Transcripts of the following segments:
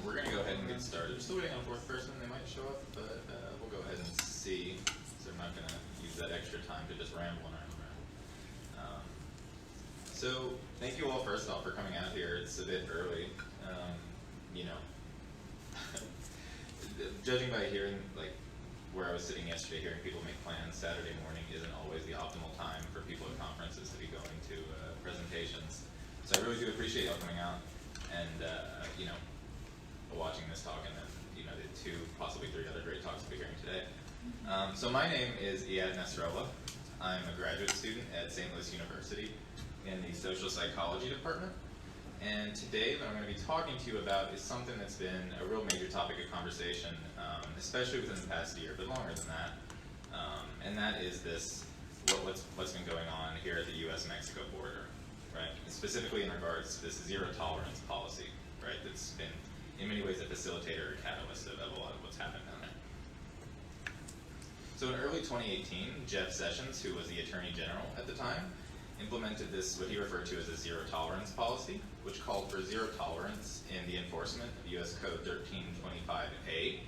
We're going to go ahead and get started. We're still waiting on a fourth person. They might show up, but we'll go ahead and see. So I'm not going to use that extra time to just ramble around. So thank you all first off for coming out here. It's a bit early. Judging by hearing, like, where I was sitting yesterday, hearing people make plans, Saturday morning isn't always the optimal time for people at conferences to be going to presentations. So I really do appreciate y'all coming out and, watching this talk and then, the two, possibly three other great talks we'll be hearing today. So my name is Eyad Naseralla. I'm a graduate student at St. Louis University in the Social Psychology Department. And today what I'm going to be talking to you about is something that's been a real major topic of conversation, especially within the past year, but longer than that. And that is what's been going on here at the U.S.-Mexico border, right? And specifically in regards to this zero-tolerance policy, right? That's been, in many ways, a facilitator or catalyst of a lot of what's happened down there. So in early 2018, Jeff Sessions, who was the Attorney General at the time, implemented this, what he referred to as a zero-tolerance policy, which called for zero tolerance in the enforcement of U.S. Code 1325A,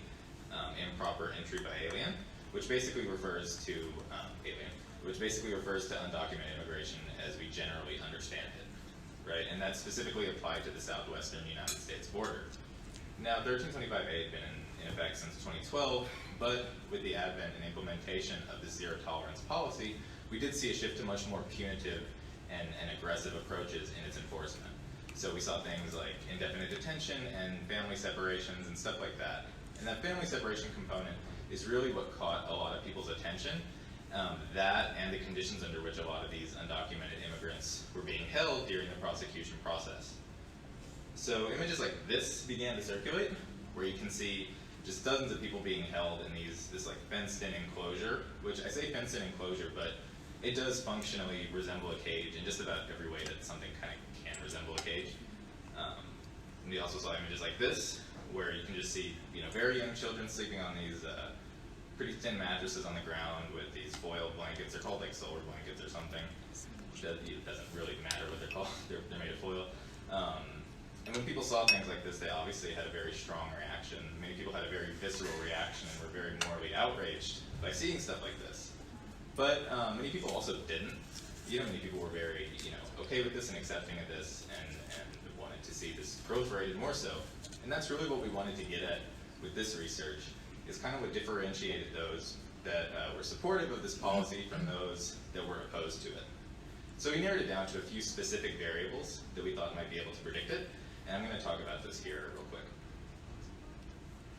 improper entry by alien, which basically refers to undocumented immigration as we generally understand it, right? And that's specifically applied to the southwestern United States border. Now, 1325A had been in effect since 2012, but with the advent and implementation of the zero-tolerance policy, we did see a shift to much more punitive and aggressive approaches in its enforcement. So we saw things like indefinite detention and family separations and stuff like that. And that family separation component is really what caught a lot of people's attention. That and the conditions under which a lot of these undocumented immigrants were being held during the prosecution process. So images like this began to circulate, where you can see just dozens of people being held in this like fenced-in enclosure, which I say fenced-in enclosure, but it does functionally resemble a cage in just about every way that something kind of can resemble a cage. And we also saw images like this, where you can just see very young children sleeping on these pretty thin mattresses on the ground with these foil blankets. They're called like solar blankets or something. It doesn't really matter what they're called. They're made of foil. And when people saw things like this, they obviously had a very strong reaction. Many people had a very visceral reaction and were very morally outraged by seeing stuff like this. But many people also didn't. Many people were very, okay with this and accepting of this and wanted to see this proliferated more so. And that's really what we wanted to get at with this research, is kind of what differentiated those that were supportive of this policy from those that were opposed to it. So we narrowed it down to a few specific variables that we thought might be able to predict it, and I'm going to talk about this here real quick.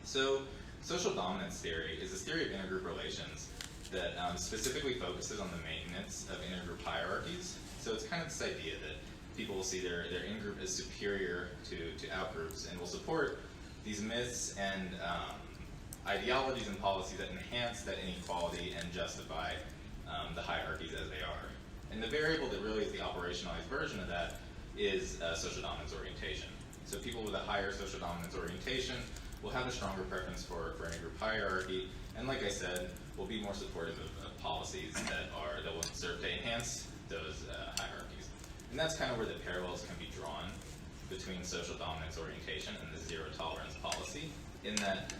So social dominance theory is this theory of intergroup relations that specifically focuses on the maintenance of intergroup hierarchies. So it's kind of this idea that people will see their in-group as superior to outgroups and will support these myths and ideologies and policies that enhance that inequality and justify the hierarchies as they are. And the variable that really is the operationalized version of that is social dominance orientation. So people with a higher social dominance orientation will have a stronger preference for intergroup hierarchy, and like I said, will be more supportive of policies that will serve to enhance those hierarchies. And that's kind of where the parallels can be drawn between social dominance orientation and the zero tolerance policy, in that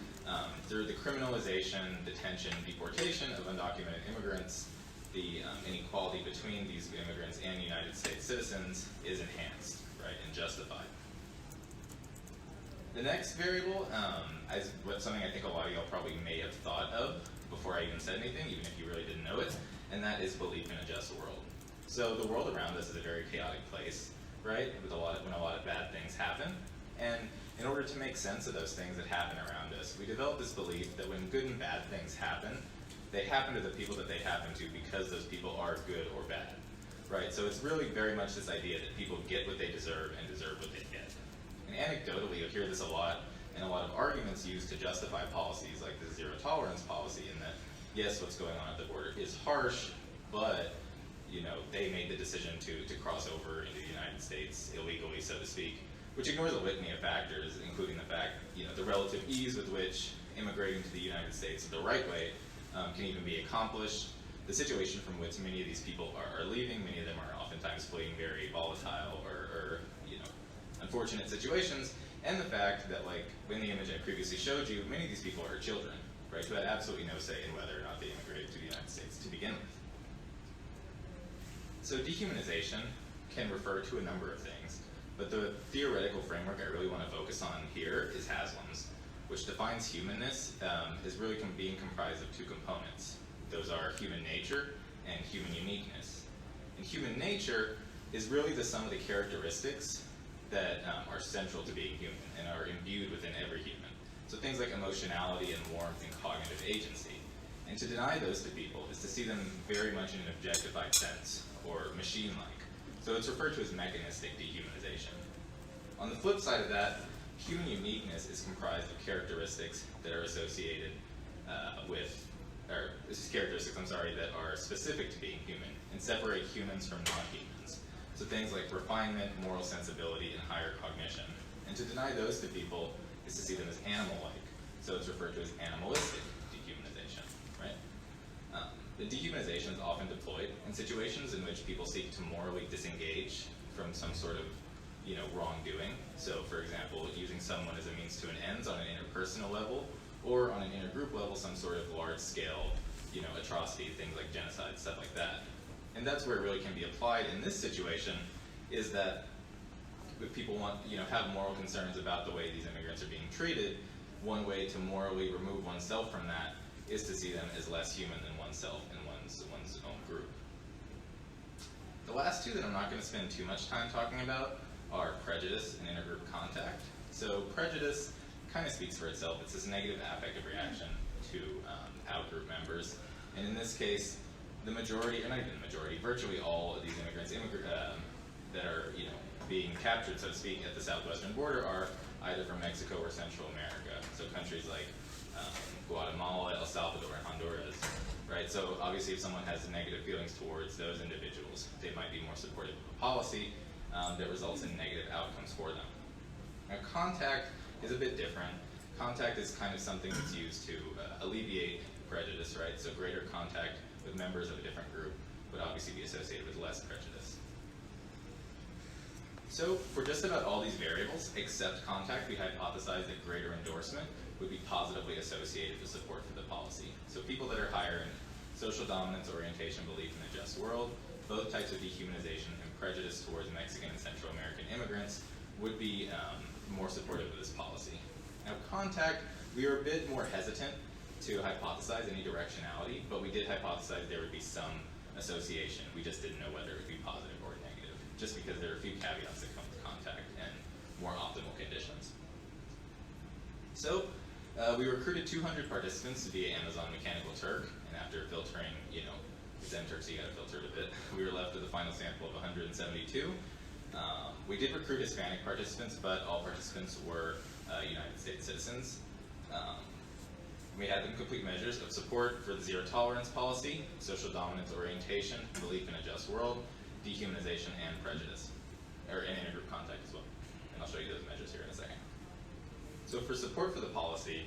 through the criminalization, detention, deportation of undocumented immigrants, the inequality between these immigrants and United States citizens is enhanced, right, and justified. The next variable is something I think a lot of y'all probably may have thought of before I even said anything, even if you really didn't know it, and that is belief in a just world. So the world around us is a very chaotic place, right, when a lot of bad things happen, and in order to make sense of those things that happen around us, we develop this belief that when good and bad things happen, they happen to the people that they happen to because those people are good or bad, right? So it's really very much this idea that people get what they deserve and deserve what they get. And anecdotally, you'll hear this a lot in a lot of arguments used to justify policies like the zero tolerance policy, in that, yes, what's going on at the border is harsh, but they made the decision to cross over into the United States illegally, so to speak, which ignores a litany of factors, including the fact, the relative ease with which immigrating to the United States the right way can even be accomplished, the situation from which many of these people are leaving. Many of them are oftentimes fleeing very volatile or unfortunate situations, And the fact that, like, in the image I previously showed you, many of these people are children, right, who had absolutely no say in whether or not they immigrated to the United States to begin with. So dehumanization can refer to a number of things, but the theoretical framework I really want to focus on here is Haslam's, which defines humanness as really being comprised of two components. Those are human nature and human uniqueness. And human nature is really the sum of the characteristics that are central to being human and are imbued within every human. So things like emotionality and warmth and cognitive agency. And to deny those to people is to see them very much in an objectified sense, or machine-like. So it's referred to as mechanistic dehumanization. On the flip side of that, human uniqueness is comprised of characteristics that are associated that are specific to being human and separate humans from non-humans. So things like refinement, moral sensibility, and higher cognition. And to deny those to people is to see them as animal-like. So it's referred to as animalistic dehumanization, right? The dehumanization is often deployed in situations in which people seek to morally disengage from some sort of, wrongdoing. So, for example, using someone as a means to an end on an interpersonal level, or on an intergroup level, some sort of large-scale, atrocity, things like genocide, stuff like that. And that's where it really can be applied in this situation, is that if people want, have moral concerns about the way these immigrants are being treated, one way to morally remove oneself from that is to see them as less human than oneself and one's own group. The last two that I'm not going to spend too much time talking about are prejudice and intergroup contact. So prejudice kind of speaks for itself. It's this negative affective reaction to outgroup members. And in this case, the majority, or not even the majority, virtually all of these immigrants that are being captured, so to speak, at the southwestern border are either from Mexico or Central America. So countries like Guatemala, El Salvador, and Honduras, right? So obviously if someone has negative feelings towards those individuals, they might be more supportive of a policy that results in negative outcomes for them. Now contact is a bit different. Contact is kind of something that's used to alleviate prejudice, right? So greater contact with members of a different group would obviously be associated with less prejudice. So for just about all these variables, except contact, we hypothesize that greater endorsement would be positively associated with support for the policy. So people that are higher in social dominance, orientation, belief in a just world, both types of dehumanization and prejudice towards Mexican and Central American immigrants would be more supportive of this policy. Now contact, we were a bit more hesitant to hypothesize any directionality, but we did hypothesize there would be some association. We just didn't know whether it would be positive or negative, just because there are a few caveats that come with contact and more optimal conditions. So we recruited 200 participants to be an Amazon Mechanical Turk, and after filtering, it's M-Turk, so you gotta filter it a bit, we were left with a final sample of 172. We did recruit Hispanic participants, but all participants were United States citizens. We had them complete measures of support for the zero tolerance policy, social dominance orientation, belief in a just world, dehumanization, and prejudice, or and intergroup contact as well. And I'll show you those measures here in a second. So for support for the policy,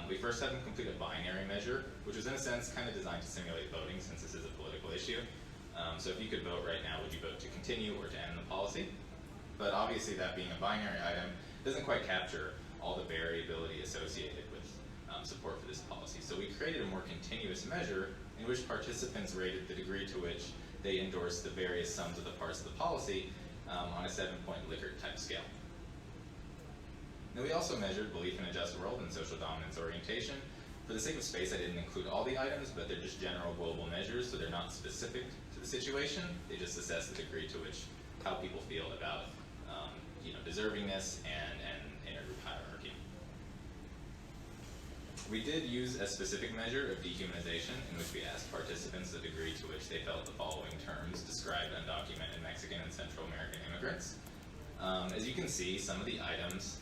we first had them complete a binary measure, which was in a sense kind of designed to simulate voting since this is a political issue. So if you could vote right now, would you vote to continue or to end the policy? But obviously that being a binary item doesn't quite capture all the variability associated with support for this policy. So we created a more continuous measure in which participants rated the degree to which they endorsed the various sums of the parts of the policy on a 7-point Likert type scale. Now we also measured belief in a just world and social dominance orientation. For the sake of space, I didn't include all the items, but they're just general global measures, so they're not specific to the situation. They just assess the degree to which how people feel about deservingness and intergroup hierarchy. We did use a specific measure of dehumanization in which we asked participants the degree to which they felt the following terms described undocumented Mexican and Central American immigrants. As you can see, some of the items,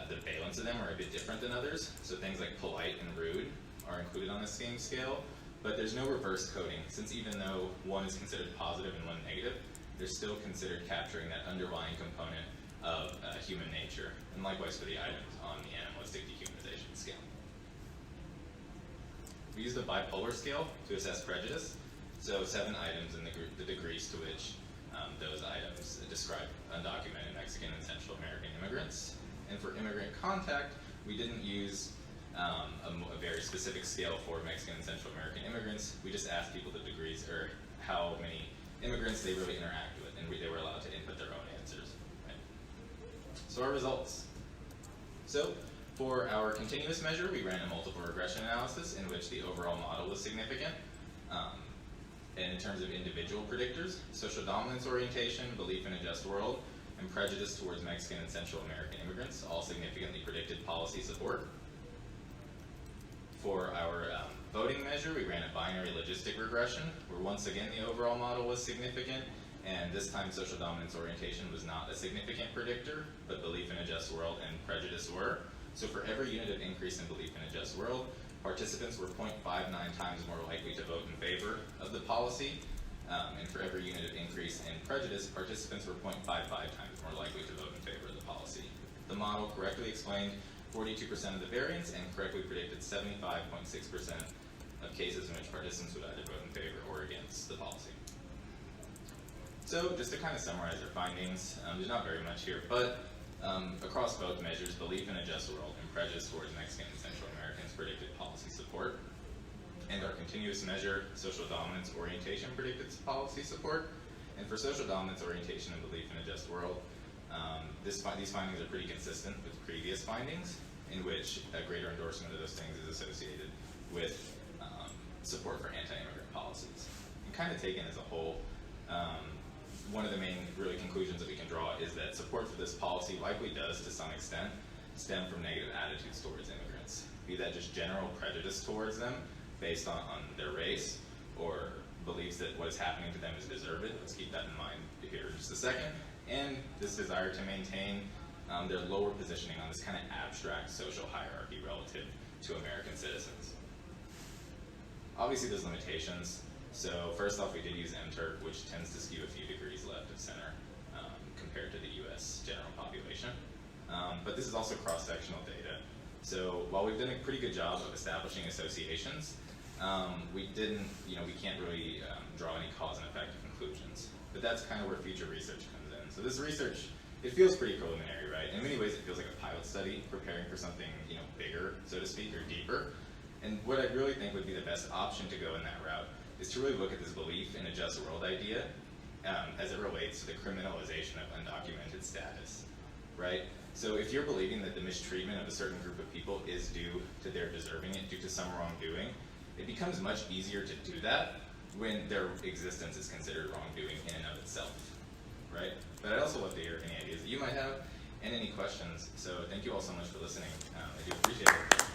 the valence of them are a bit different than others. So things like polite and rude are included on the same scale, but there's no reverse coding, since even though one is considered positive and one negative, they're still considered capturing that underlying component of human nature, and likewise for the items on the animalistic dehumanization scale. We used a bipolar scale to assess prejudice, so 7 items in the degrees to which those items describe undocumented Mexican and Central American immigrants. And for immigrant contact, we didn't use a very specific scale for Mexican and Central American immigrants. We just asked people the degrees or how many immigrants they really interact with, and they were allowed to input their own answers. Right? So our results. So for our continuous measure, we ran a multiple regression analysis in which the overall model was significant. And in terms of individual predictors, social dominance orientation, belief in a just world, and prejudice towards Mexican and Central American immigrants all significantly predicted policy support. For our voting measure, we ran a binary logistic regression, where once again the overall model was significant, and this time social dominance orientation was not a significant predictor, but belief in a just world and prejudice were. So for every unit of increase in belief in a just world, participants were 0.59 times more likely to vote in favor of the policy, and for every unit of increase in prejudice, participants were 0.55 times more likely to vote in favor of the policy. The model correctly explained 42% of the variance and correctly predicted 75.6% of cases in which participants would either vote in favor or against the policy. So just to kind of summarize our findings, there's not very much here, but across both measures, belief in a just world and prejudice towards Mexican and Central Americans predicted policy support. And our continuous measure, social dominance orientation, predicted policy support. And for social dominance orientation and belief in a just world, these findings are pretty consistent with previous findings, in which a greater endorsement of those things is associated with support for anti-immigrant policies. And kind of taken as a whole, one of the main really conclusions that we can draw is that support for this policy likely does, to some extent, stem from negative attitudes towards immigrants, be that just general prejudice towards them based on their race, or beliefs that what is happening to them is deserved. Let's keep that in mind here in just a second. And this desire to maintain their lower positioning on this kind of abstract social hierarchy relative to American citizens. Obviously there's limitations. So first off, we did use MTurk, which tends to skew a few degrees left of center compared to the US general population. But this is also cross-sectional data. So while we've done a pretty good job of establishing associations, we can't really draw any cause and effect conclusions. But that's kind of where future research comes in. So this research, it feels pretty preliminary, right? In many ways, it feels like a pilot study preparing for something, bigger, so to speak, or deeper. And what I really think would be the best option to go in that route is to really look at this belief in a just world idea as it relates to the criminalization of undocumented status, right? So if you're believing that the mistreatment of a certain group of people is due to their deserving it, due to some wrongdoing, it becomes much easier to do that when their existence is considered wrongdoing in and of itself, right? But I'd also love to hear any ideas that you might have and any questions. So thank you all so much for listening. I do appreciate it.